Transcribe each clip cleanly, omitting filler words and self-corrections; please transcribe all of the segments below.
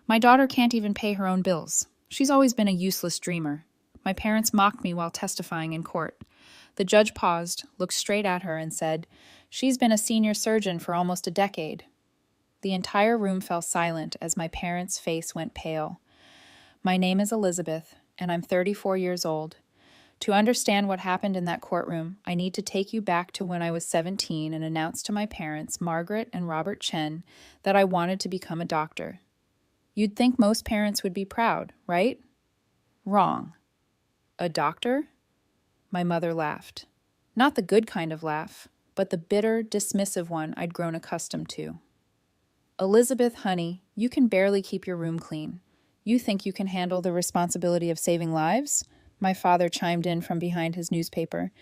My daughter can't even pay her own bills. She's always been a useless dreamer. My parents mocked me while testifying in court. The judge paused, looked straight at her, and said, "She's been a senior surgeon for almost a decade." The entire room fell silent as my parents' face went pale. My name is Elizabeth, and I'm 34 years old. To understand what happened in that courtroom, I need to take you back to when I was 17 and announce to my parents, Margaret and Robert Chen, that I wanted to become a doctor. You'd think most parents would be proud, right? Wrong. A doctor? My mother laughed. Not the good kind of laugh, but the bitter, dismissive one I'd grown accustomed to. Elizabeth, honey, you can barely keep your room clean. You think you can handle the responsibility of saving lives? My father chimed in from behind his newspaper.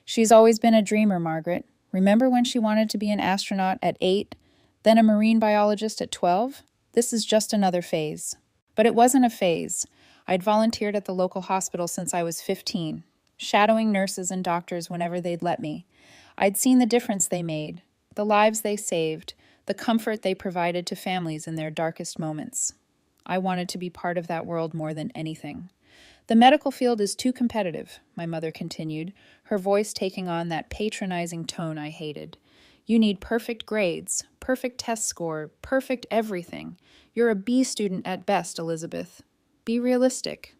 She's always been a dreamer, Margaret. Remember when she wanted to be an astronaut at 8, then a marine biologist at 12? This is just another phase. But it wasn't a phase. I'd volunteered at the local hospital since I was 15, shadowing nurses and doctors whenever they'd let me. I'd seen the difference they made, the lives they saved, the comfort they provided to families in their darkest moments. I wanted to be part of that world more than anything. The medical field is too competitive, my mother continued, her voice taking on that patronizing tone I hated. You need perfect grades, perfect test score, perfect everything. You're a B student at best, Elizabeth. Be realistic.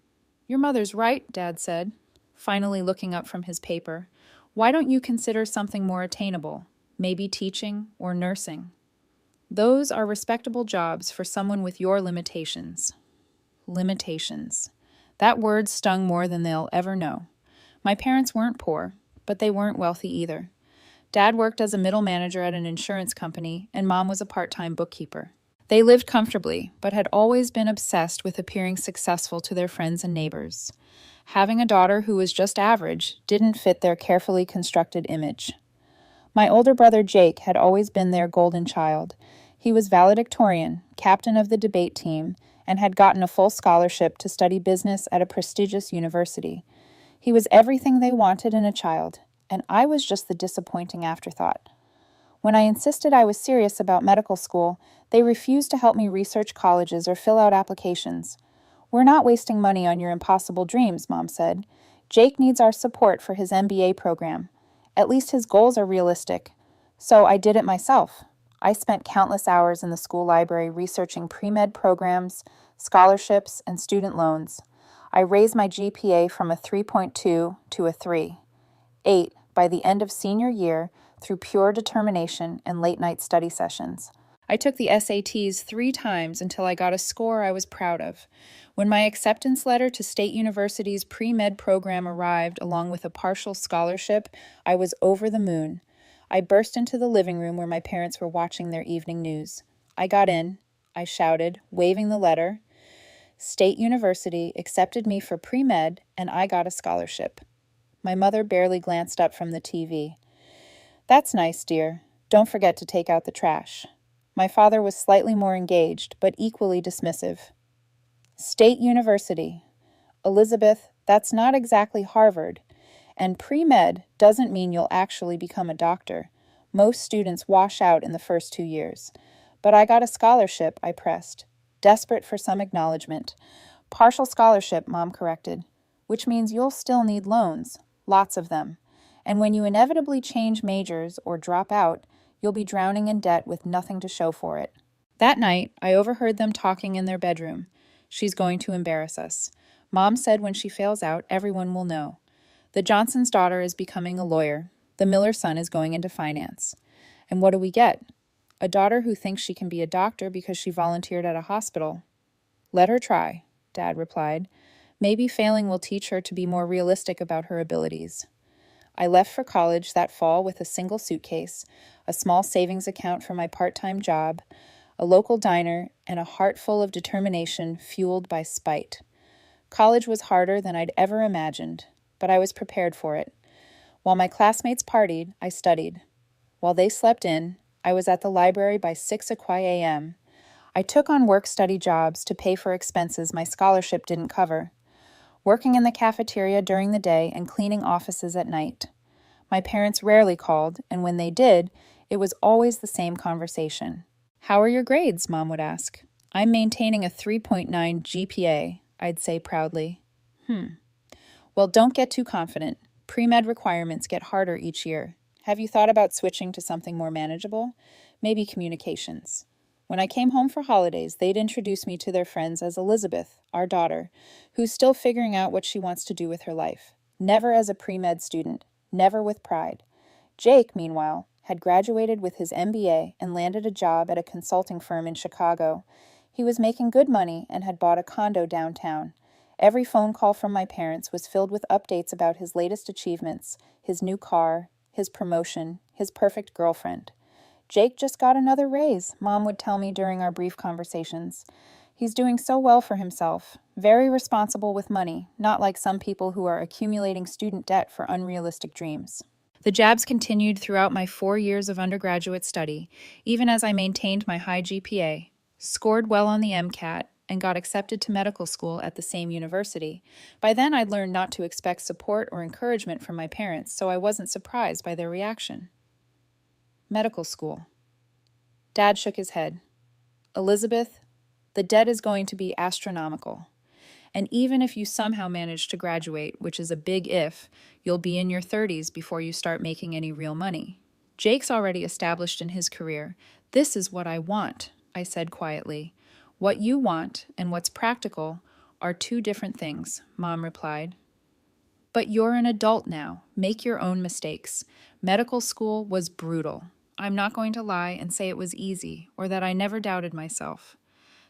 Your mother's right, Dad said, finally looking up from his paper. Why don't you consider something more attainable? Maybe teaching or nursing. Those are respectable jobs for someone with your limitations. Limitations. That word stung more than they'll ever know. My parents weren't poor, but they weren't wealthy either. Dad worked as a middle manager at an insurance company, and Mom was a part-time bookkeeper. They lived comfortably, but had always been obsessed with appearing successful to their friends and neighbors. Having a daughter who was just average didn't fit their carefully constructed image. My older brother Jake had always been their golden child. He was valedictorian, captain of the debate team, and had gotten a full scholarship to study business at a prestigious university. He was everything they wanted in a child, and I was just the disappointing afterthought. When I insisted I was serious about medical school, they refused to help me research colleges or fill out applications. "We're not wasting money on your impossible dreams," Mom said. "Jake needs our support for his MBA program. At least his goals are realistic." So I did it myself. I spent countless hours in the school library researching pre-med programs, scholarships, and student loans. I raised my GPA from a 3.2 to a 3. 8 by the end of senior year through pure determination and late-night study sessions. I took the SATs 3 times until I got a score I was proud of. When my acceptance letter to State University's pre-med program arrived along with a partial scholarship, I was over the moon. I burst into the living room where my parents were watching their evening news. I got in. I shouted, waving the letter. State University accepted me for pre-med, and I got a scholarship. My mother barely glanced up from the TV. "That's nice, dear. Don't forget to take out the trash." My father was slightly more engaged, but equally dismissive. State University. Elizabeth, that's not exactly Harvard. And pre-med doesn't mean you'll actually become a doctor. Most students wash out in the first 2 years. But I got a scholarship, I pressed, desperate for some acknowledgement. Partial scholarship, Mom corrected, which means you'll still need loans, lots of them. And when you inevitably change majors or drop out, you'll be drowning in debt with nothing to show for it. That night, I overheard them talking in their bedroom. She's going to embarrass us. Mom said when she fails out, everyone will know. The Johnson's daughter is becoming a lawyer. The Miller son is going into finance. And what do we get? A daughter who thinks she can be a doctor because she volunteered at a hospital. Let her try, Dad replied. Maybe failing will teach her to be more realistic about her abilities. I left for college that fall with a single suitcase, a small savings account for my part-time job, a local diner, and a heart full of determination fueled by spite. College was harder than I'd ever imagined, but I was prepared for it. While my classmates partied, I studied. While they slept in, I was at the library by 6 a.m. I took on work-study jobs to pay for expenses my scholarship didn't cover, working in the cafeteria during the day and cleaning offices at night. My parents rarely called, and when they did, it was always the same conversation. "How are your grades?" Mom would ask. I'm maintaining a 3.9 GPA, I'd say proudly. Well, don't get too confident. Pre-med requirements get harder each year. Have you thought about switching to something more manageable? Maybe communications. When I came home for holidays, they'd introduce me to their friends as Elizabeth, our daughter, who's still figuring out what she wants to do with her life. Never as a pre-med student, never with pride. Jake, meanwhile, had graduated with his MBA and landed a job at a consulting firm in Chicago. He was making good money and had bought a condo downtown. Every phone call from my parents was filled with updates about his latest achievements, his new car, his promotion, his perfect girlfriend. Jake just got another raise, Mom would tell me during our brief conversations. He's doing so well for himself, very responsible with money, not like some people who are accumulating student debt for unrealistic dreams. The jabs continued throughout my 4 years of undergraduate study, even as I maintained my high GPA, scored well on the MCAT, and got accepted to medical school at the same university. By then, I'd learned not to expect support or encouragement from my parents, so I wasn't surprised by their reaction. Medical school. Dad shook his head. Elizabeth, the debt is going to be astronomical. And even if you somehow manage to graduate, which is a big if, you'll be in your 30s before you start making any real money. Jake's already established in his career. This is what I want, I said quietly. What you want and what's practical are two different things, Mom replied. But you're an adult now. Make your own mistakes. Medical school was brutal. I'm not going to lie and say it was easy or that I never doubted myself.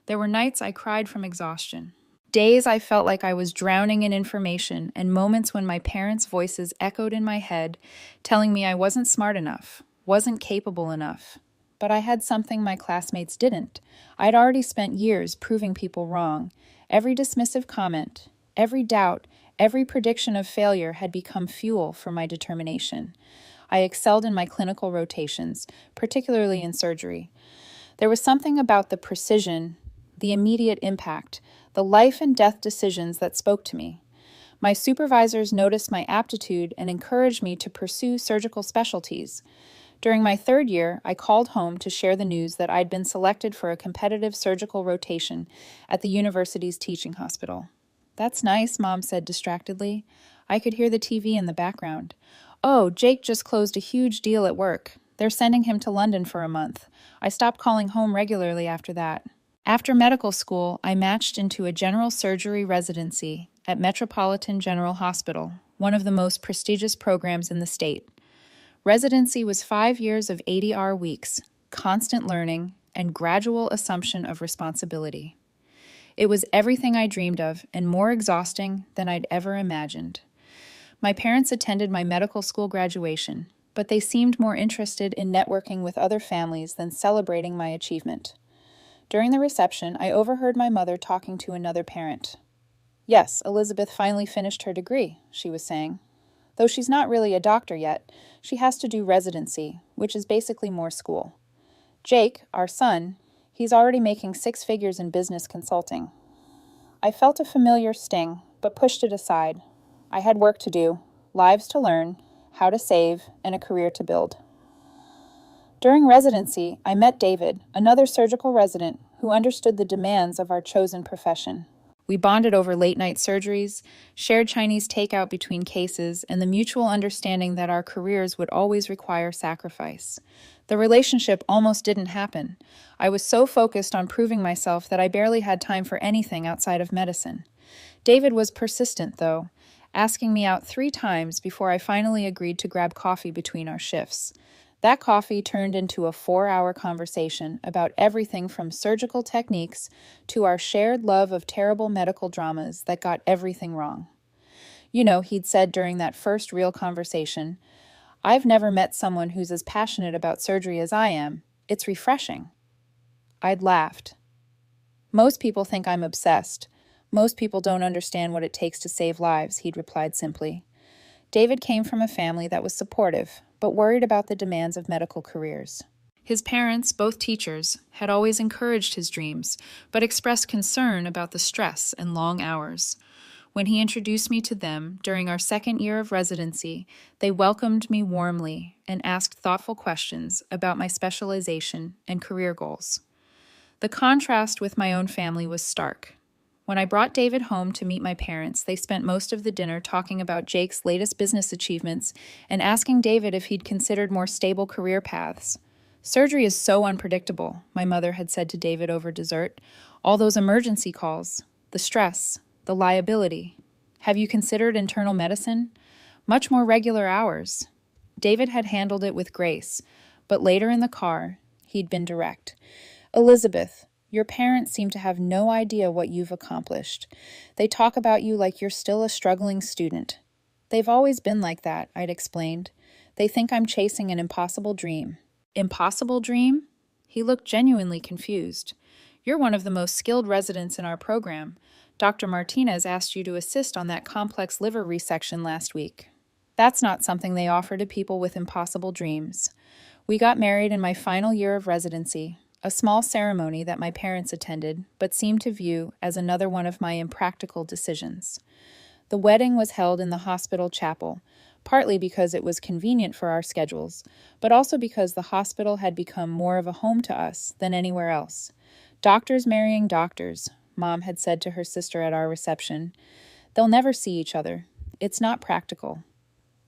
There were nights I cried from exhaustion. Days I felt like I was drowning in information, and moments when my parents' voices echoed in my head, telling me I wasn't smart enough, wasn't capable enough. But I had something my classmates didn't. I'd already spent years proving people wrong. Every dismissive comment, every doubt, every prediction of failure had become fuel for my determination. I excelled in my clinical rotations, particularly in surgery. There was something about the precision, the immediate impact, the life and death decisions that spoke to me. My supervisors noticed my aptitude and encouraged me to pursue surgical specialties. During my 3rd year, I called home to share the news that I'd been selected for a competitive surgical rotation at the university's teaching hospital. That's nice, Mom said distractedly. I could hear the TV in the background. Oh, Jake just closed a huge deal at work. They're sending him to London for a month. I stopped calling home regularly after that. After medical school, I matched into a general surgery residency at Metropolitan General Hospital, one of the most prestigious programs in the state. Residency was 5 years of 80-hour weeks, constant learning, and gradual assumption of responsibility. It was everything I dreamed of and more exhausting than I'd ever imagined. My parents attended my medical school graduation, but they seemed more interested in networking with other families than celebrating my achievement. During the reception, I overheard my mother talking to another parent. Yes, Elizabeth finally finished her degree, she was saying. Though she's not really a doctor yet, she has to do residency, which is basically more school. Jake, our son, he's already making 6 figures in business consulting. I felt a familiar sting, but pushed it aside. I had work to do, lives to learn, how to save, and a career to build. During residency, I met David, another surgical resident who understood the demands of our chosen profession. We bonded over late-night surgeries, shared Chinese takeout between cases, and the mutual understanding that our careers would always require sacrifice. The relationship almost didn't happen. I was so focused on proving myself that I barely had time for anything outside of medicine. David was persistent, though, asking me out 3 times before I finally agreed to grab coffee between our shifts. That coffee turned into a 4-hour conversation about everything from surgical techniques to our shared love of terrible medical dramas that got everything wrong. You know, he'd said during that first real conversation, I've never met someone who's as passionate about surgery as I am. It's refreshing. I'd laughed. Most people think I'm obsessed. Most people don't understand what it takes to save lives, he'd replied simply. David came from a family that was supportive, but worried about the demands of medical careers. His parents, both teachers, had always encouraged his dreams, but expressed concern about the stress and long hours. When he introduced me to them during our 2nd year of residency, they welcomed me warmly and asked thoughtful questions about my specialization and career goals. The contrast with my own family was stark. When I brought David home to meet my parents, they spent most of the dinner talking about Jake's latest business achievements and asking David if he'd considered more stable career paths. Surgery is so unpredictable, my mother had said to David over dessert. All those emergency calls, the stress, the liability. Have you considered internal medicine? Much more regular hours. David had handled it with grace, but later in the car, he'd been direct. Elizabeth, your parents seem to have no idea what you've accomplished. They talk about you like you're still a struggling student. They've always been like that, I'd explained. They think I'm chasing an impossible dream. Impossible dream? He looked genuinely confused. You're one of the most skilled residents in our program. Dr. Martinez asked you to assist on that complex liver resection last week. That's not something they offer to people with impossible dreams. We got married in my final year of residency, a small ceremony that my parents attended, but seemed to view as another one of my impractical decisions. The wedding was held in the hospital chapel, partly because it was convenient for our schedules, but also because the hospital had become more of a home to us than anywhere else. Doctors marrying doctors, Mom had said to her sister at our reception. They'll never see each other. It's not practical.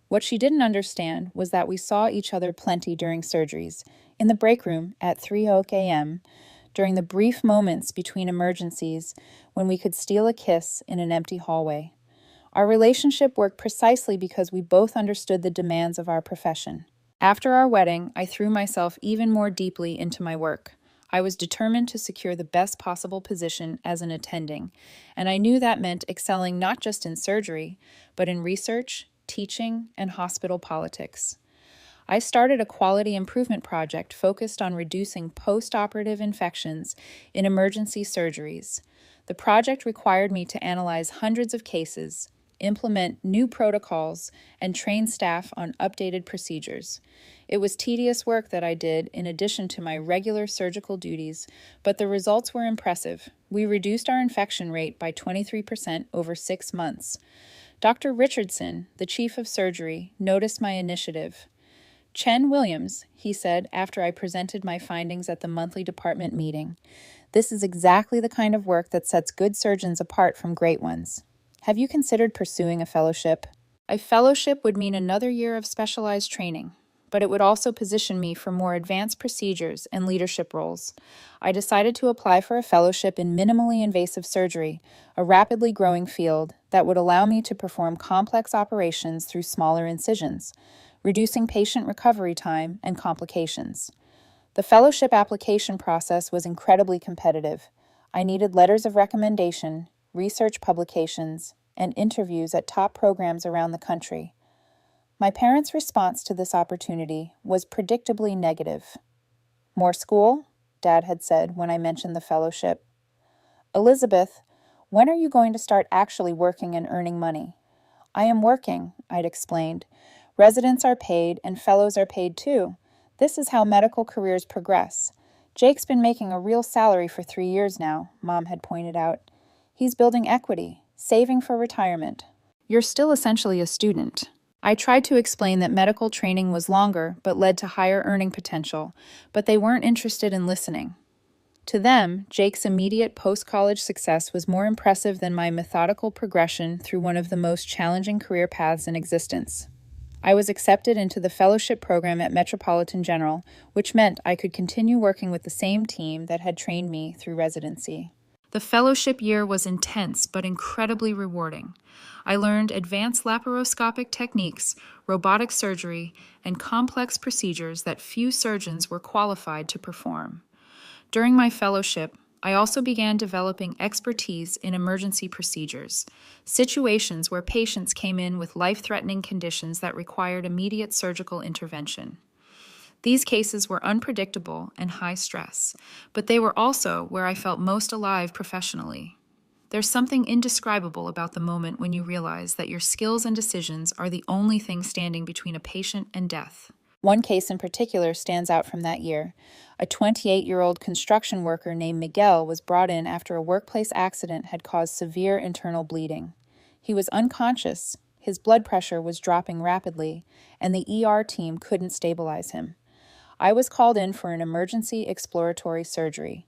What she didn't understand was that we saw each other plenty during surgeries, in the break room at 3 a.m., during the brief moments between emergencies when we could steal a kiss in an empty hallway. Our relationship worked precisely because we both understood the demands of our profession. After our wedding, I threw myself even more deeply into my work. I was determined to secure the best possible position as an attending, and I knew that meant excelling not just in surgery, but in research, teaching, and hospital politics. I started a quality improvement project focused on reducing post-operative infections in emergency surgeries. The project required me to analyze hundreds of cases, implement new protocols, and train staff on updated procedures. It was tedious work that I did in addition to my regular surgical duties, but the results were impressive. We reduced our infection rate by 23% over 6 months. Dr. Richardson, the chief of surgery, noticed my initiative. Chen Williams, he said after I presented my findings at the monthly department meeting. This is exactly the kind of work that sets good surgeons apart from great ones. Have you considered pursuing a fellowship? A fellowship would mean another year of specialized training, but it would also position me for more advanced procedures and leadership roles. I decided to apply for a fellowship in minimally invasive surgery, a rapidly growing field that would allow me to perform complex operations through smaller incisions, reducing patient recovery time and complications. The fellowship application process was incredibly competitive. I needed letters of recommendation, research publications, and interviews at top programs around the country. My parents' response to this opportunity was predictably negative. More school? Dad had said when I mentioned the fellowship. Elizabeth, when are you going to start actually working and earning money? I am working, I'd explained. Residents are paid and fellows are paid too. This is how medical careers progress. Jake's been making a real salary for 3 years now, Mom had pointed out. He's building equity, saving for retirement. You're still essentially a student. I tried to explain that medical training was longer but led to higher earning potential, but they weren't interested in listening. To them, Jake's immediate post-college success was more impressive than my methodical progression through one of the most challenging career paths in existence. I was accepted into the fellowship program at Metropolitan General, which meant I could continue working with the same team that had trained me through residency. The fellowship year was intense but incredibly rewarding. I learned advanced laparoscopic techniques, robotic surgery, and complex procedures that few surgeons were qualified to perform. During my fellowship, I also began developing expertise in emergency procedures, situations where patients came in with life-threatening conditions that required immediate surgical intervention. These cases were unpredictable and high stress, but they were also where I felt most alive professionally. There's something indescribable about the moment when you realize that your skills and decisions are the only thing standing between a patient and death. One case in particular stands out from that year. A 28-year-old construction worker named Miguel was brought in after a workplace accident had caused severe internal bleeding. He was unconscious, his blood pressure was dropping rapidly, and the ER team couldn't stabilize him. I was called in for an emergency exploratory surgery.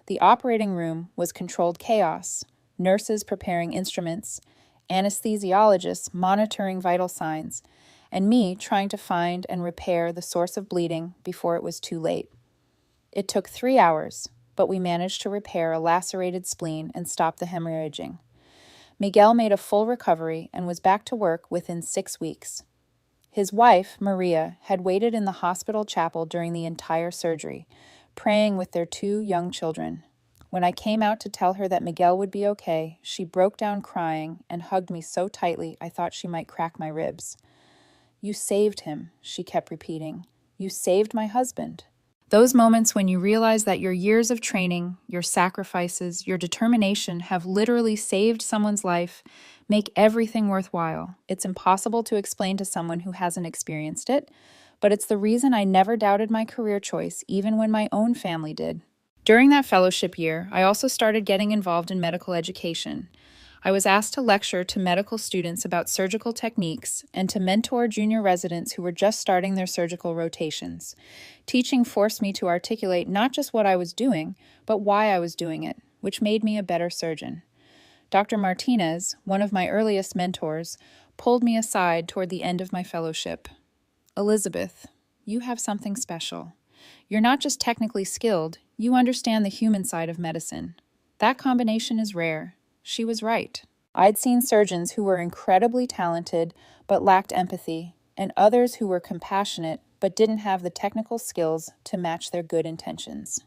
The operating room was controlled chaos, nurses preparing instruments, anesthesiologists monitoring vital signs, and me trying to find and repair the source of bleeding before it was too late. It took 3 hours, but we managed to repair a lacerated spleen and stop the hemorrhaging. Miguel made a full recovery and was back to work within 6 weeks. His wife, Maria, had waited in the hospital chapel during the entire surgery, praying with their 2 young children. When I came out to tell her that Miguel would be okay, she broke down crying and hugged me so tightly I thought she might crack my ribs. "You saved him," she kept repeating. "You saved my husband." Those moments when you realize that your years of training, your sacrifices, your determination have literally saved someone's life make everything worthwhile. It's impossible to explain to someone who hasn't experienced it, but it's the reason I never doubted my career choice, even when my own family did. During that fellowship year, I also started getting involved in medical education. I was asked to lecture to medical students about surgical techniques and to mentor junior residents who were just starting their surgical rotations. Teaching forced me to articulate not just what I was doing, but why I was doing it, which made me a better surgeon. Dr. Martinez, one of my earliest mentors, pulled me aside toward the end of my fellowship. "Elizabeth, you have something special. You're not just technically skilled, you understand the human side of medicine. That combination is rare." She was right. I'd seen surgeons who were incredibly talented but lacked empathy, and others who were compassionate but didn't have the technical skills to match their good intentions.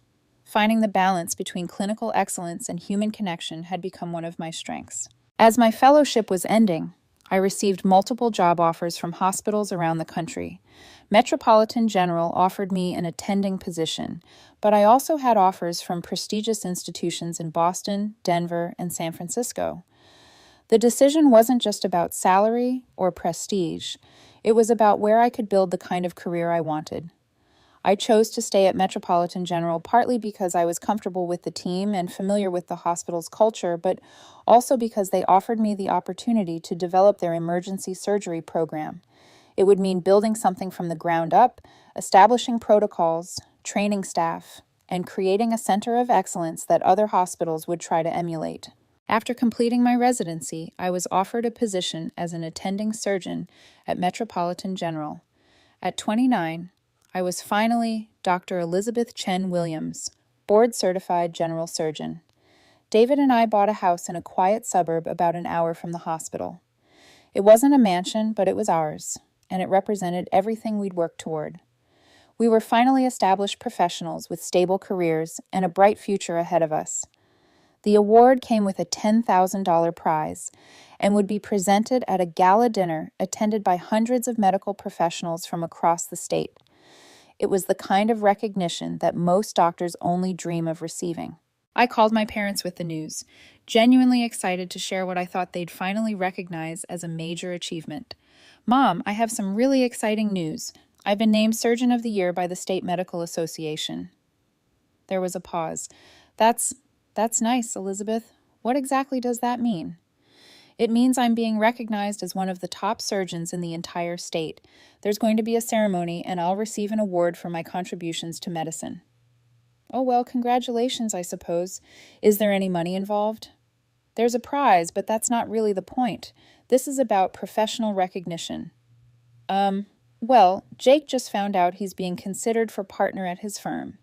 Finding the balance between clinical excellence and human connection had become one of my strengths. As my fellowship was ending, I received multiple job offers from hospitals around the country. Metropolitan General offered me an attending position, but I also had offers from prestigious institutions in Boston, Denver, and San Francisco. The decision wasn't just about salary or prestige. It was about where I could build the kind of career I wanted. I chose to stay at Metropolitan General partly because I was comfortable with the team and familiar with the hospital's culture, but also because they offered me the opportunity to develop their emergency surgery program. It would mean building something from the ground up, establishing protocols, training staff, and creating a center of excellence that other hospitals would try to emulate. After completing my residency, I was offered a position as an attending surgeon at Metropolitan General. At 29, I was finally Dr. Elizabeth Chen Williams, board-certified general surgeon. David and I bought a house in a quiet suburb about an hour from the hospital. It wasn't a mansion, but it was ours, and it represented everything we'd worked toward. We were finally established professionals with stable careers and a bright future ahead of us. The award came with a $10,000 prize and would be presented at a gala dinner attended by hundreds of medical professionals from across the state. It was the kind of recognition that most doctors only dream of receiving. I called my parents with the news, genuinely excited to share what I thought they'd finally recognize as a major achievement. "Mom, I have some really exciting news. I've been named Surgeon of the Year by the State Medical Association." There was a pause. That's nice, Elizabeth. What exactly does that mean?" "It means I'm being recognized as one of the top surgeons in the entire state. There's going to be a ceremony, and I'll receive an award for my contributions to medicine." "Oh, well, congratulations, I suppose. Is there any money involved?" "There's a prize, but that's not really the point. This is about professional recognition." Well, Jake just found out he's being considered for partner at his firm.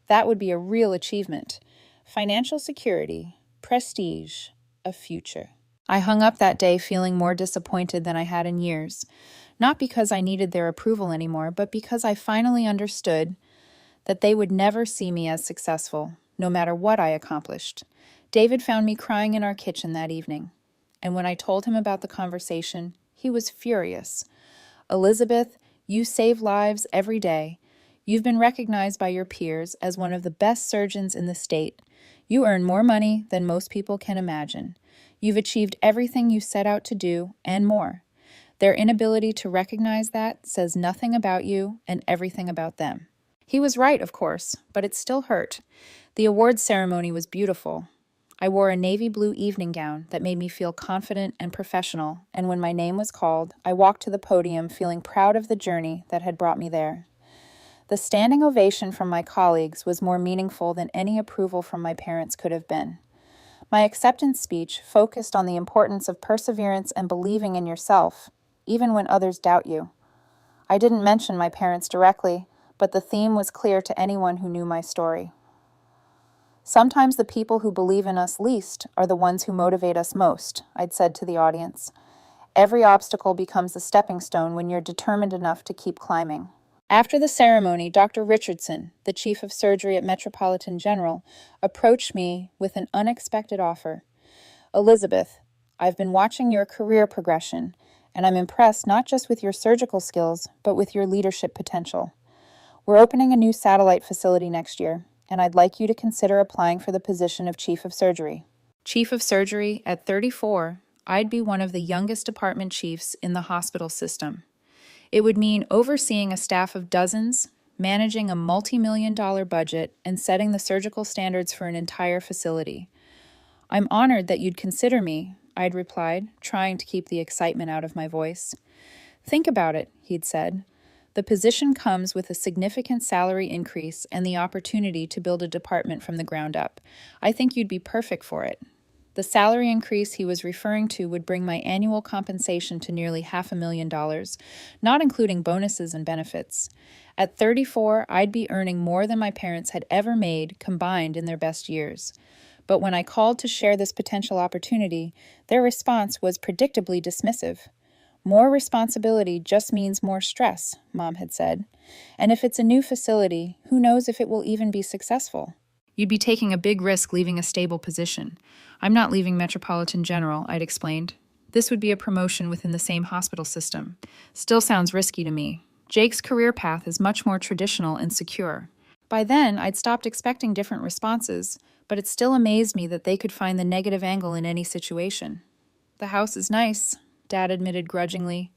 That would be a real achievement. Financial security, prestige, a future." I hung up that day feeling more disappointed than I had in years. Not because I needed their approval anymore, but because I finally understood that they would never see me as successful, no matter what I accomplished. David found me crying in our kitchen that evening, and when I told him about the conversation, he was furious. "Elizabeth, you save lives every day. You've been recognized by your peers as one of the best surgeons in the state. You earn more money than most people can imagine. You've achieved everything you set out to do and more. Their inability to recognize that says nothing about you and everything about them." He was right, of course, but it still hurt. The awards ceremony was beautiful. I wore a navy blue evening gown that made me feel confident and professional, and when my name was called, I walked to the podium feeling proud of the journey that had brought me there. The standing ovation from my colleagues was more meaningful than any approval from my parents could have been. My acceptance speech focused on the importance of perseverance and believing in yourself, even when others doubt you. I didn't mention my parents directly, but the theme was clear to anyone who knew my story. Sometimes the people who believe in us least are the ones who motivate us most, I'd said to the audience. Every obstacle becomes a stepping stone when you're determined enough to keep climbing. After the ceremony, Dr. Richardson, the chief of surgery at Metropolitan General, approached me with an unexpected offer. Elizabeth, I've been watching your career progression, and I'm impressed not just with your surgical skills, but with your leadership potential. We're opening a new satellite facility next year, and I'd like you to consider applying for the position of chief of surgery. Chief of surgery at 34, I'd be one of the youngest department chiefs in the hospital system. It would mean overseeing a staff of dozens, managing a multi-million-dollar budget, and setting the surgical standards for an entire facility. I'm honored that you'd consider me, I'd replied, trying to keep the excitement out of my voice. Think about it, he'd said. The position comes with a significant salary increase and the opportunity to build a department from the ground up. I think you'd be perfect for it. The salary increase he was referring to would bring my annual compensation to nearly $500,000, not including bonuses and benefits. At 34, I'd be earning more than my parents had ever made combined in their best years. But when I called to share this potential opportunity, their response was predictably dismissive. More responsibility just means more stress, Mom had said. And if it's a new facility, who knows if it will even be successful? You'd be taking a big risk leaving a stable position. I'm not leaving Metropolitan General, I'd explained. This would be a promotion within the same hospital system. Still sounds risky to me. Jake's career path is much more traditional and secure. By then, I'd stopped expecting different responses, but it still amazed me that they could find the negative angle in any situation. The house is nice, Dad admitted grudgingly,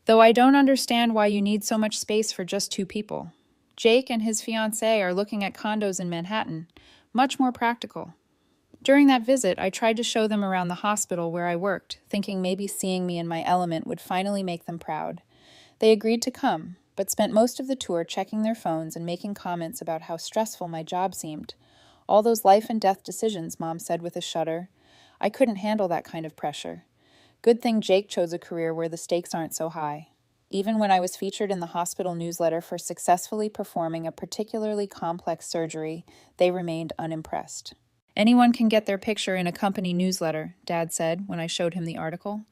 though I don't understand why you need so much space for just 2 people. Jake and his fiancée are looking at condos in Manhattan, much more practical. During that visit, I tried to show them around the hospital where I worked, thinking maybe seeing me in my element would finally make them proud. They agreed to come, but spent most of the tour checking their phones and making comments about how stressful my job seemed. All those life and death decisions, Mom said with a shudder. I couldn't handle that kind of pressure. Good thing Jake chose a career where the stakes aren't so high. Even when I was featured in the hospital newsletter for successfully performing a particularly complex surgery, they remained unimpressed. Anyone can get their picture in a company newsletter, Dad said when I showed him the article.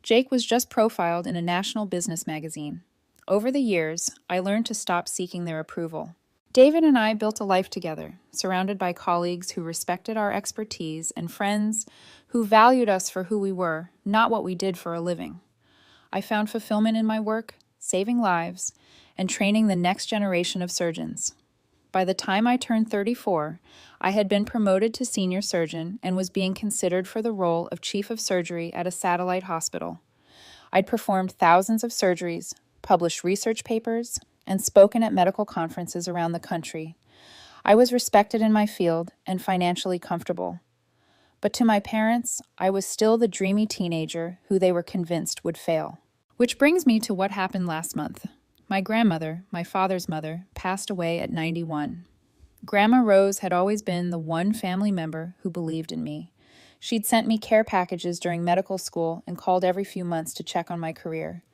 Jake was just profiled in a national business magazine. Over the years, I learned to stop seeking their approval. David and I built a life together, surrounded by colleagues who respected our expertise and friends who valued us for who we were, not what we did for a living. I found fulfillment in my work, saving lives, and training the next generation of surgeons. By the time I turned 34, I had been promoted to senior surgeon and was being considered for the role of chief of surgery at a satellite hospital. I'd performed thousands of surgeries, published research papers, and spoken at medical conferences around the country. I was respected in my field and financially comfortable. But to my parents, I was still the dreamy teenager who they were convinced would fail. Which brings me to what happened last month. My grandmother, my father's mother, passed away at 91. Grandma Rose had always been the one family member who believed in me. She'd sent me care packages during medical school and called every few months to check on my career.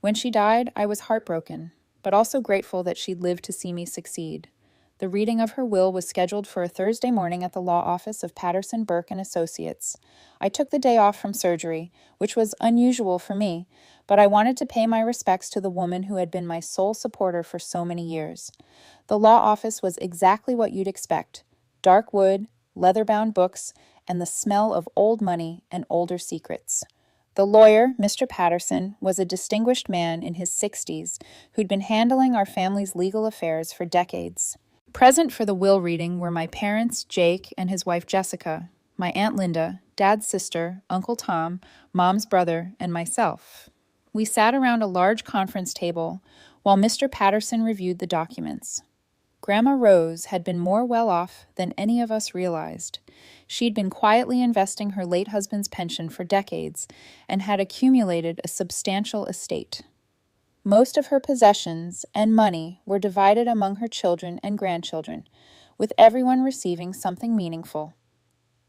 When she died, I was heartbroken, but also grateful that she'd lived to see me succeed. The reading of her will was scheduled for a Thursday morning at the law office of Patterson, Burke & Associates. I took the day off from surgery, which was unusual for me, but I wanted to pay my respects to the woman who had been my sole supporter for so many years. The law office was exactly what you'd expect: dark wood, leather-bound books, and the smell of old money and older secrets. The lawyer, Mr. Patterson, was a distinguished man in his 60s who'd been handling our family's legal affairs for decades. Present for the will reading were my parents, Jake, and his wife Jessica, my Aunt Linda, Dad's sister, Uncle Tom, Mom's brother, and myself. We sat around a large conference table while Mr. Patterson reviewed the documents. Grandma Rose had been more well off than any of us realized. She'd been quietly investing her late husband's pension for decades and had accumulated a substantial estate. Most of her possessions and money were divided among her children and grandchildren, with everyone receiving something meaningful.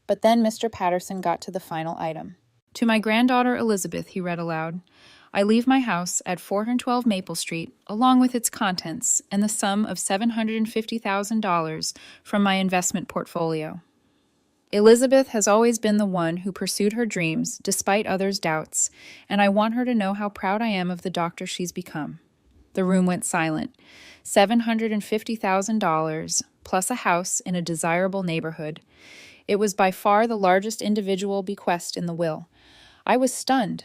But then Mr. Patterson got to the final item. To my granddaughter Elizabeth, he read aloud, I leave my house at 412 Maple Street, along with its contents, and the sum of $750,000 from my investment portfolio. Elizabeth has always been the one who pursued her dreams, despite others' doubts, and I want her to know how proud I am of the doctor she's become. The room went silent. $750,000, plus a house in a desirable neighborhood. It was by far the largest individual bequest in the will. I was stunned.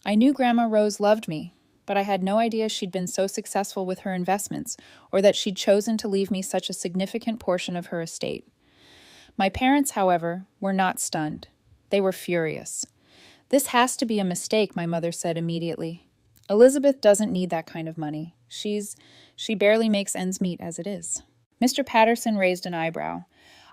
I knew Grandma Rose loved me, but I had no idea she'd been so successful with her investments, or that she'd chosen to leave me such a significant portion of her estate. My parents, however, were not stunned. They were furious. This has to be a mistake, my mother said immediately. Elizabeth doesn't need that kind of money. She barely makes ends meet as it is. Mr. Patterson raised an eyebrow.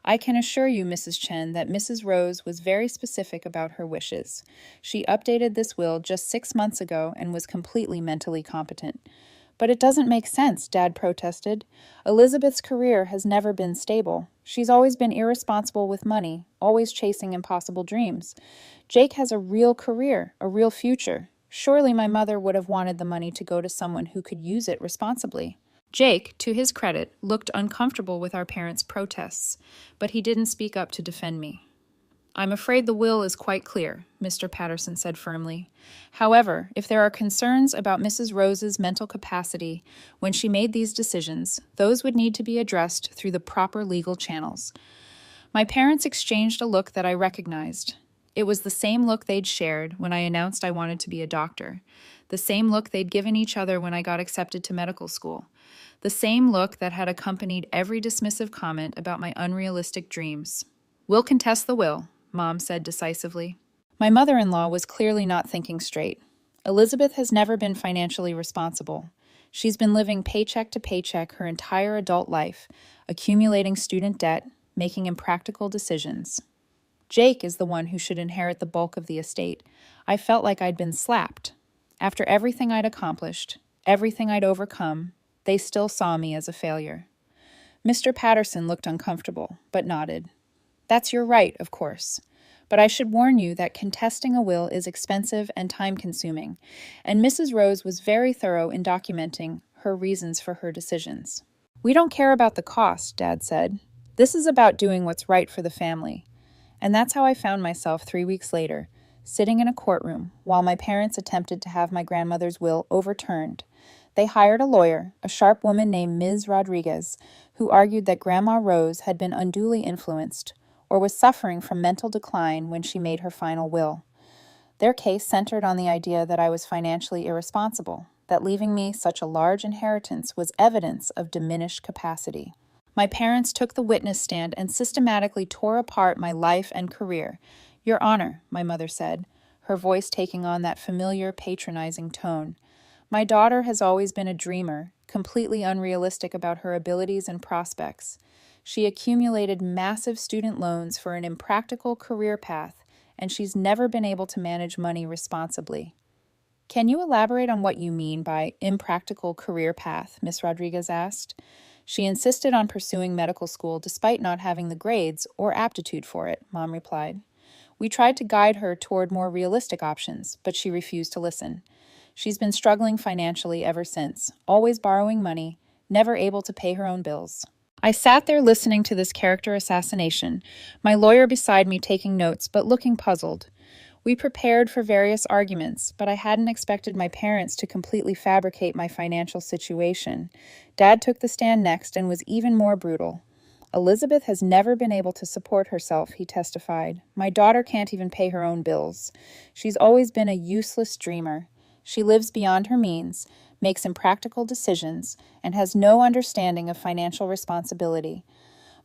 I can assure you, Mrs. Chen, that Mrs. Rose was very specific about her wishes. She updated this will just 6 months ago and was completely mentally competent. But it doesn't make sense, Dad protested. Elizabeth's career has never been stable. She's always been irresponsible with money, always chasing impossible dreams. Jake has a real career, a real future. Surely my mother would have wanted the money to go to someone who could use it responsibly. Jake, to his credit, looked uncomfortable with our parents' protests, but he didn't speak up to defend me. I'm afraid the will is quite clear, Mr. Patterson said firmly. However, if there are concerns about Mrs. Rose's mental capacity when she made these decisions, those would need to be addressed through the proper legal channels. My parents exchanged a look that I recognized. It was the same look they'd shared when I announced I wanted to be a doctor, the same look they'd given each other when I got accepted to medical school, the same look that had accompanied every dismissive comment about my unrealistic dreams. We'll contest the will, Mom said decisively. My mother-in-law was clearly not thinking straight. Elizabeth has never been financially responsible. She's been living paycheck to paycheck her entire adult life, accumulating student debt, making impractical decisions. Jake is the one who should inherit the bulk of the estate. I felt like I'd been slapped. After everything I'd accomplished, everything I'd overcome, they still saw me as a failure. Mr. Patterson looked uncomfortable, but nodded. That's your right, of course. But I should warn you that contesting a will is expensive and time-consuming, and Mrs. Rose was very thorough in documenting her reasons for her decisions. We don't care about the cost, Dad said. This is about doing what's right for the family. And that's how I found myself 3 weeks later, sitting in a courtroom while my parents attempted to have my grandmother's will overturned. They hired a lawyer, a sharp woman named Ms. Rodriguez, who argued that Grandma Rose had been unduly influenced or was suffering from mental decline when she made her final will. Their case centered on the idea that I was financially irresponsible, that leaving me such a large inheritance was evidence of diminished capacity. My parents took the witness stand and systematically tore apart my life and career. Your Honor, my mother said, her voice taking on that familiar, patronizing tone. My daughter has always been a dreamer, completely unrealistic about her abilities and prospects. She accumulated massive student loans for an impractical career path, and she's never been able to manage money responsibly. Can you elaborate on what you mean by impractical career path? Miss Rodriguez asked. She insisted on pursuing medical school despite not having the grades or aptitude for it, Mom replied. We tried to guide her toward more realistic options, but she refused to listen. She's been struggling financially ever since, always borrowing money, never able to pay her own bills. I sat there listening to this character assassination, my lawyer beside me taking notes but looking puzzled. We prepared for various arguments, but I hadn't expected my parents to completely fabricate my financial situation. Dad took the stand next and was even more brutal. Elizabeth has never been able to support herself, he testified. My daughter can't even pay her own bills. She's always been a useless dreamer. She lives beyond her means, makes impractical decisions, and has no understanding of financial responsibility.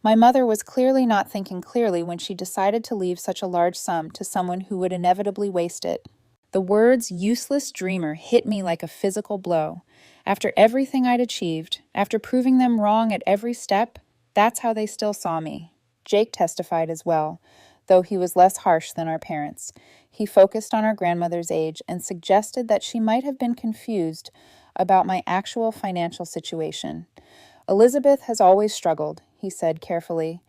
My mother was clearly not thinking clearly when she decided to leave such a large sum to someone who would inevitably waste it. The words useless dreamer hit me like a physical blow. After everything I'd achieved, after proving them wrong at every step, that's how they still saw me. Jake testified as well, though he was less harsh than our parents. He focused on our grandmother's age and suggested that she might have been confused about my actual financial situation. Elizabeth has always struggled, he said carefully.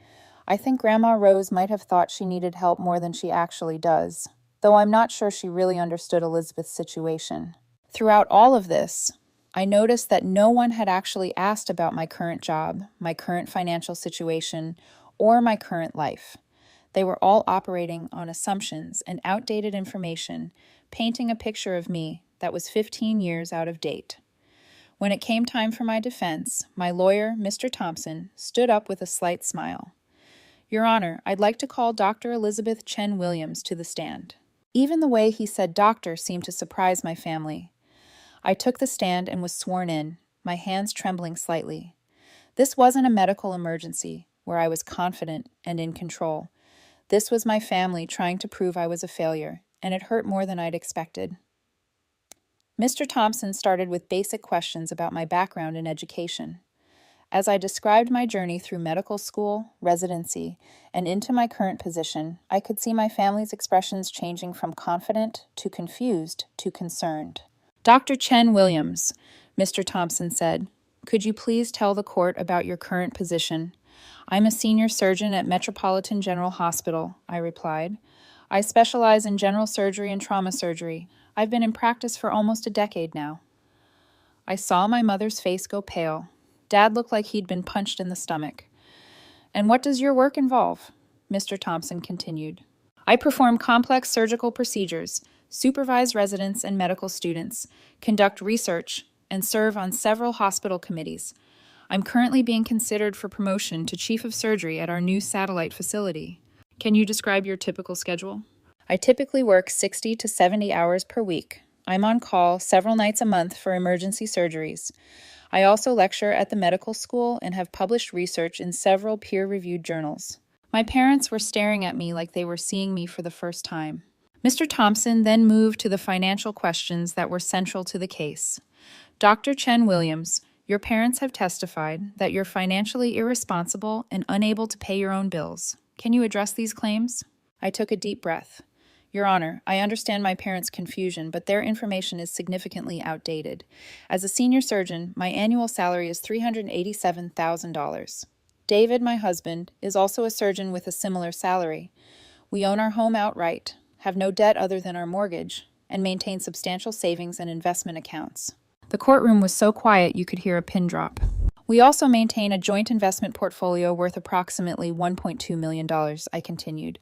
I think Grandma Rose might have thought she needed help more than she actually does, though I'm not sure she really understood Elizabeth's situation. Throughout all of this, I noticed that no one had actually asked about my current job, my current financial situation, or my current life. They were all operating on assumptions and outdated information, painting a picture of me that was 15 years out of date. When it came time for my defense, my lawyer, Mr. Thompson, stood up with a slight smile. Your Honor, I'd like to call Dr. Elizabeth Chen Williams to the stand. Even the way he said doctor seemed to surprise my family. I took the stand and was sworn in, my hands trembling slightly. This wasn't a medical emergency, where I was confident and in control. This was my family trying to prove I was a failure, and it hurt more than I'd expected. Mr. Thompson started with basic questions about my background and education. As I described my journey through medical school, residency, and into my current position, I could see my family's expressions changing from confident to confused to concerned. Dr. Chen Williams, Mr. Thompson said, could you please tell the court about your current position? I'm a senior surgeon at Metropolitan General Hospital, I replied. I specialize in general surgery and trauma surgery. I've been in practice for almost a decade now. I saw my mother's face go pale. Dad looked like he'd been punched in the stomach. And what does your work involve? Mr. Thompson continued. I perform complex surgical procedures, supervise residents and medical students, conduct research, and serve on several hospital committees. I'm currently being considered for promotion to Chief of Surgery at our new satellite facility. Can you describe your typical schedule? I typically work 60 to 70 hours per week. I'm on call several nights a month for emergency surgeries. I also lecture at the medical school and have published research in several peer-reviewed journals. My parents were staring at me like they were seeing me for the first time. Mr. Thompson then moved to the financial questions that were central to the case. Dr. Chen Williams, your parents have testified that you're financially irresponsible and unable to pay your own bills. Can you address these claims? I took a deep breath. Your Honor, I understand my parents' confusion, but their information is significantly outdated. As a senior surgeon, my annual salary is $387,000. David, my husband, is also a surgeon with a similar salary. We own our home outright, have no debt other than our mortgage, and maintain substantial savings and investment accounts. The courtroom was so quiet you could hear a pin drop. We also maintain a joint investment portfolio worth approximately $1.2 million, I continued.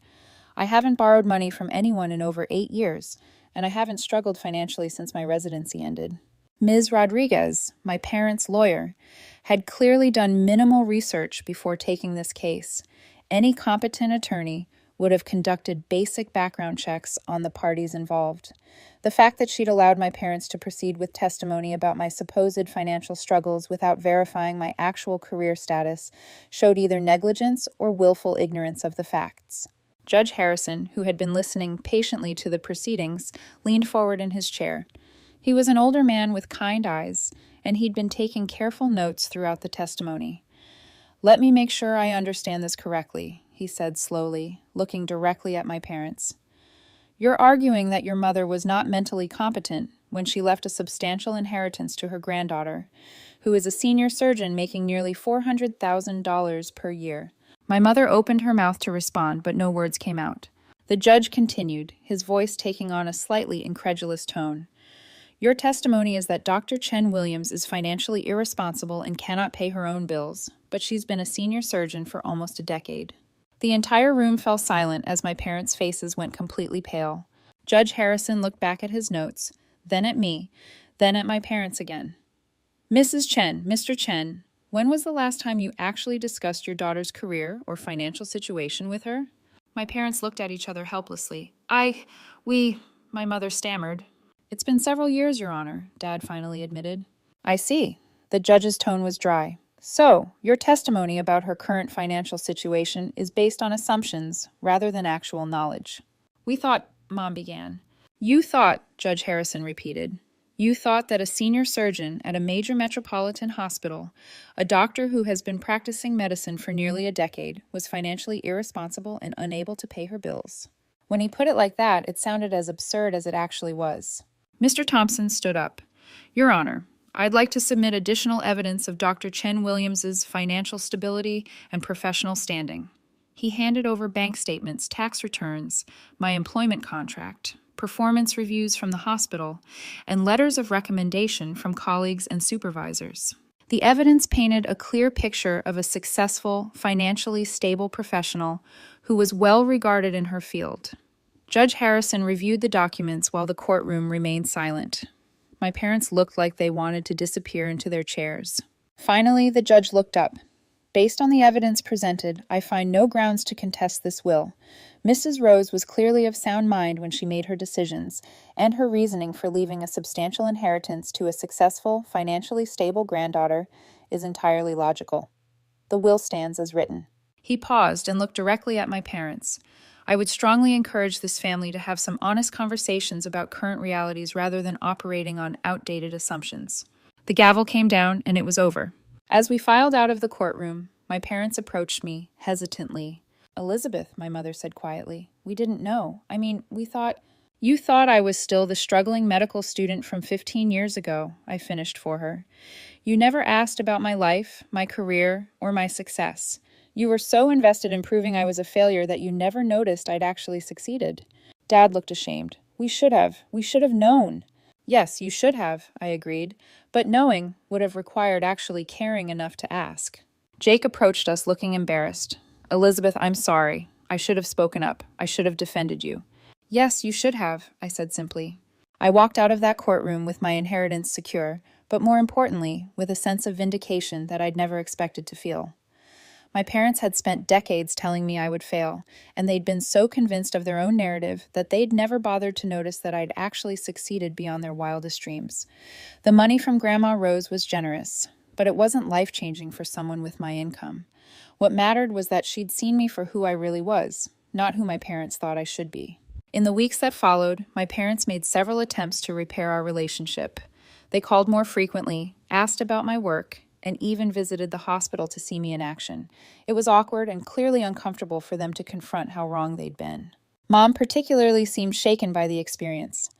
I haven't borrowed money from anyone in over 8 years, and I haven't struggled financially since my residency ended. Ms. Rodriguez, my parents' lawyer, had clearly done minimal research before taking this case. Any competent attorney would have conducted basic background checks on the parties involved. The fact that she'd allowed my parents to proceed with testimony about my supposed financial struggles without verifying my actual career status showed either negligence or willful ignorance of the facts. Judge Harrison, who had been listening patiently to the proceedings, leaned forward in his chair. He was an older man with kind eyes, and he'd been taking careful notes throughout the testimony. Let me make sure I understand this correctly, he said slowly, looking directly at my parents. You're arguing that your mother was not mentally competent when she left a substantial inheritance to her granddaughter, who is a senior surgeon making nearly $400,000 per year. My mother opened her mouth to respond, but no words came out. The judge continued, his voice taking on a slightly incredulous tone. Your testimony is that Dr. Chen Williams is financially irresponsible and cannot pay her own bills, but she's been a senior surgeon for almost a decade. The entire room fell silent as my parents' faces went completely pale. Judge Harrison looked back at his notes, then at me, then at my parents again. Mrs. Chen, Mr. Chen, when was the last time you actually discussed your daughter's career or financial situation with her? My parents looked at each other helplessly. My mother stammered. It's been several years, Your Honor, Dad finally admitted. I see. The judge's tone was dry. So, your testimony about her current financial situation is based on assumptions rather than actual knowledge. We thought, Mom began. You thought, Judge Harrison repeated. You thought that a senior surgeon at a major metropolitan hospital, a doctor who has been practicing medicine for nearly a decade, was financially irresponsible and unable to pay her bills. When he put it like that, it sounded as absurd as it actually was. Mr. Thompson stood up. Your Honor, I'd like to submit additional evidence of Dr. Chen Williams's financial stability and professional standing. He handed over bank statements, tax returns, my employment contract, performance reviews from the hospital, and letters of recommendation from colleagues and supervisors. The evidence painted a clear picture of a successful, financially stable professional who was well regarded in her field. Judge Harrison reviewed the documents while the courtroom remained silent. My parents looked like they wanted to disappear into their chairs. Finally, the judge looked up. Based on the evidence presented, I find no grounds to contest this will. Mrs. Rose was clearly of sound mind when she made her decisions, and her reasoning for leaving a substantial inheritance to a successful, financially stable granddaughter is entirely logical. The will stands as written. He paused and looked directly at my parents. I would strongly encourage this family to have some honest conversations about current realities rather than operating on outdated assumptions. The gavel came down, and it was over. As we filed out of the courtroom, my parents approached me, hesitantly. "Elizabeth," my mother said quietly, "we didn't know. We thought—" "You thought I was still the struggling medical student from 15 years ago," I finished for her. "You never asked about my life, my career, or my success. You were so invested in proving I was a failure that you never noticed I'd actually succeeded." Dad looked ashamed. We should have known." "Yes, you should have," I agreed, "but knowing would have required actually caring enough to ask." Jake approached us looking embarrassed. "Elizabeth, I'm sorry. I should have spoken up. I should have defended you." "Yes, you should have," I said simply. I walked out of that courtroom with my inheritance secure, but more importantly, with a sense of vindication that I'd never expected to feel. My parents had spent decades telling me I would fail, and they'd been so convinced of their own narrative that they'd never bothered to notice that I'd actually succeeded beyond their wildest dreams. The money from Grandma Rose was generous, but it wasn't life-changing for someone with my income. What mattered was that she'd seen me for who I really was, not who my parents thought I should be. In the weeks that followed, my parents made several attempts to repair our relationship. They called more frequently, asked about my work, and even visited the hospital to see me in action. It was awkward and clearly uncomfortable for them to confront how wrong they'd been. Mom particularly seemed shaken by the experience.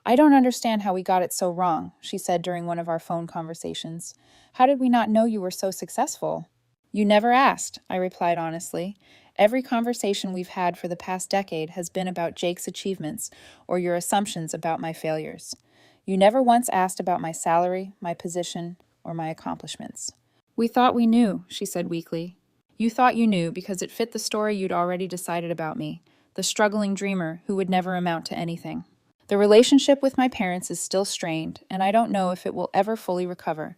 "I don't understand how we got it so wrong," she said during one of our phone conversations. "How did we not know you were so successful?" "You never asked," I replied honestly. "Every conversation we've had for the past decade has been about Jake's achievements or your assumptions about my failures. You never once asked about my salary, my position, or my accomplishments." "We thought we knew," she said weakly. "You thought you knew because it fit the story you'd already decided about me, the struggling dreamer who would never amount to anything." The relationship with my parents is still strained, and I don't know if it will ever fully recover.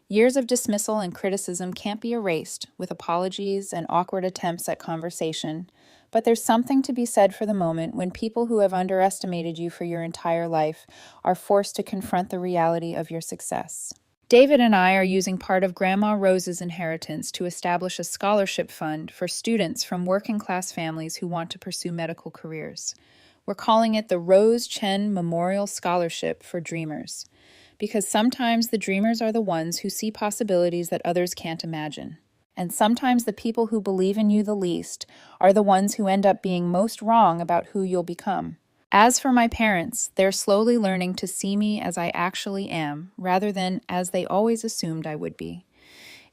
Years of dismissal and criticism can't be erased with apologies and awkward attempts at conversation, but there's something to be said for the moment when people who have underestimated you for your entire life are forced to confront the reality of your success. David and I are using part of Grandma Rose's inheritance to establish a scholarship fund for students from working-class families who want to pursue medical careers. We're calling it the Rose Chen Memorial Scholarship for Dreamers, because sometimes the dreamers are the ones who see possibilities that others can't imagine. And sometimes the people who believe in you the least are the ones who end up being most wrong about who you'll become. As for my parents, they're slowly learning to see me as I actually am, rather than as they always assumed I would be.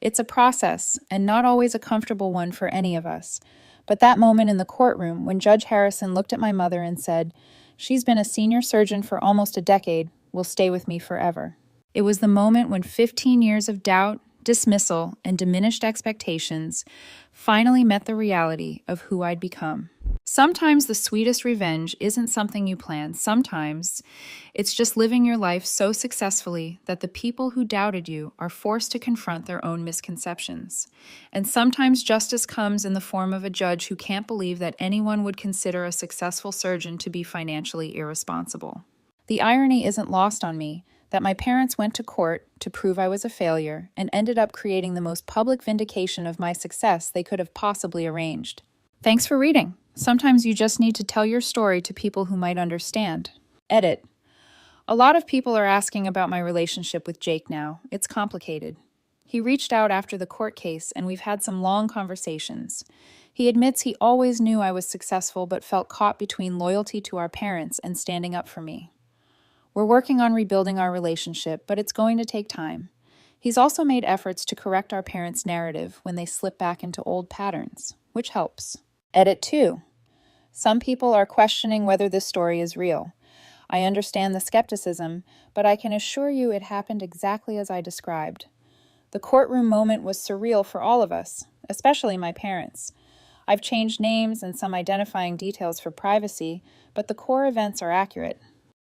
It's a process, and not always a comfortable one for any of us. But that moment in the courtroom when Judge Harrison looked at my mother and said, "She's been a senior surgeon for almost a decade, will stay with me forever." It was the moment when 15 years of doubt, dismissal, and diminished expectations finally met the reality of who I'd become. Sometimes the sweetest revenge isn't something you plan. Sometimes it's just living your life so successfully that the people who doubted you are forced to confront their own misconceptions. And sometimes justice comes in the form of a judge who can't believe that anyone would consider a successful surgeon to be financially irresponsible. The irony isn't lost on me that my parents went to court to prove I was a failure and ended up creating the most public vindication of my success they could have possibly arranged. Thanks for reading. Sometimes you just need to tell your story to people who might understand. Edit. A lot of people are asking about my relationship with Jake now. It's complicated. He reached out after the court case, and we've had some long conversations. He admits he always knew I was successful but felt caught between loyalty to our parents and standing up for me. We're working on rebuilding our relationship, but it's going to take time. He's also made efforts to correct our parents' narrative when they slip back into old patterns, which helps. Edit 2. Some people are questioning whether this story is real. I understand the skepticism, but I can assure you it happened exactly as I described. The courtroom moment was surreal for all of us, especially my parents. I've changed names and some identifying details for privacy, but the core events are accurate.